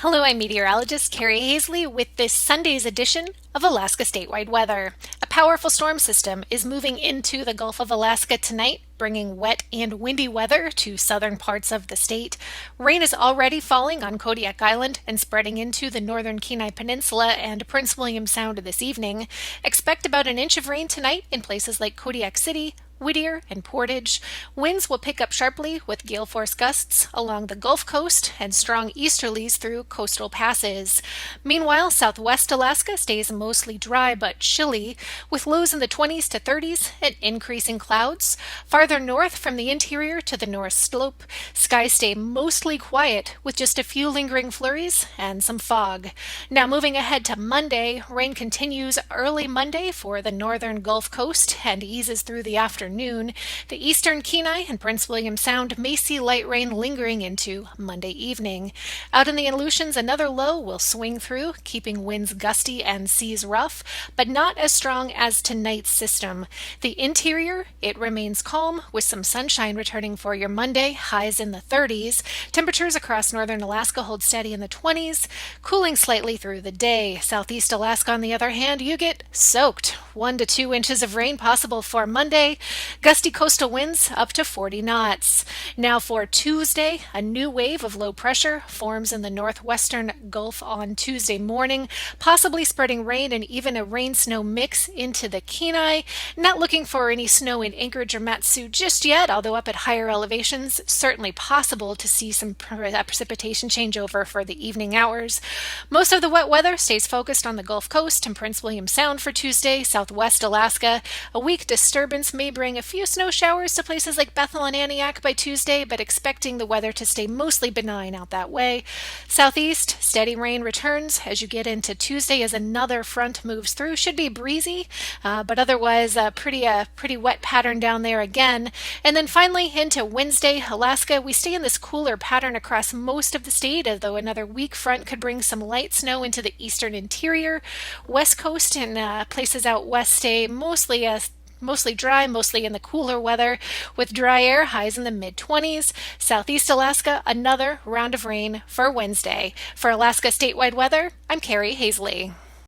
Hello, I'm meteorologist Carrie Hazley with this Sunday's edition of Alaska Statewide Weather. A powerful storm system is moving into the Gulf of Alaska tonight, bringing wet and windy weather to southern parts of the state. Rain is already falling on Kodiak Island and spreading into the northern Kenai Peninsula and Prince William Sound this evening. Expect about an inch of rain tonight in places like Kodiak City, Whittier, and Portage. Winds will pick up sharply with gale force gusts along the Gulf Coast and strong easterlies through coastal passes. Meanwhile, southwest Alaska stays mostly dry but chilly, with lows in the 20s to 30s and increasing clouds. Farther north from the interior to the North Slope, skies stay mostly quiet with just a few lingering flurries and some fog. Now moving ahead to Monday, rain continues early Monday for the northern Gulf Coast and eases through the afternoon. The eastern Kenai and Prince William Sound may see light rain lingering into Monday evening. Out in the Aleutians, another low will swing through, keeping winds gusty and seas rough, but not as strong as tonight's system. The interior, it remains calm with some sunshine returning for your Monday, highs in the 30s. Temperatures across northern Alaska hold steady in the 20s, cooling slightly through the day. Southeast Alaska, on the other hand, you get soaked. 1 to 2 inches of rain possible for Monday. Gusty coastal winds up to 40 knots. Now for Tuesday, a new wave of low pressure forms in the northwestern Gulf on Tuesday morning, possibly spreading rain and even a rain-snow mix into the Kenai. Not looking for any snow in Anchorage or Matsu just yet, although up at higher elevations, certainly possible to see some precipitation changeover for the evening hours. Most of the wet weather stays focused on the Gulf Coast and Prince William Sound for Tuesday. Southwest Alaska, a weak disturbance may bring a few snow showers to places like Bethel and Aniak by Tuesday, but expecting the weather to stay mostly benign out that way. Southeast, steady rain returns as you get into Tuesday as another front moves through. Should be breezy, but otherwise a pretty wet pattern down there again. And then finally into Wednesday, Alaska, we stay in this cooler pattern across most of the state, although another weak front could bring some light snow into the eastern interior. West Coast and places out west stay mostly dry, mostly in the cooler weather, with dry air, highs in the mid-20s. Southeast Alaska, another round of rain for Wednesday. For Alaska Statewide Weather, I'm Carrie Hazley.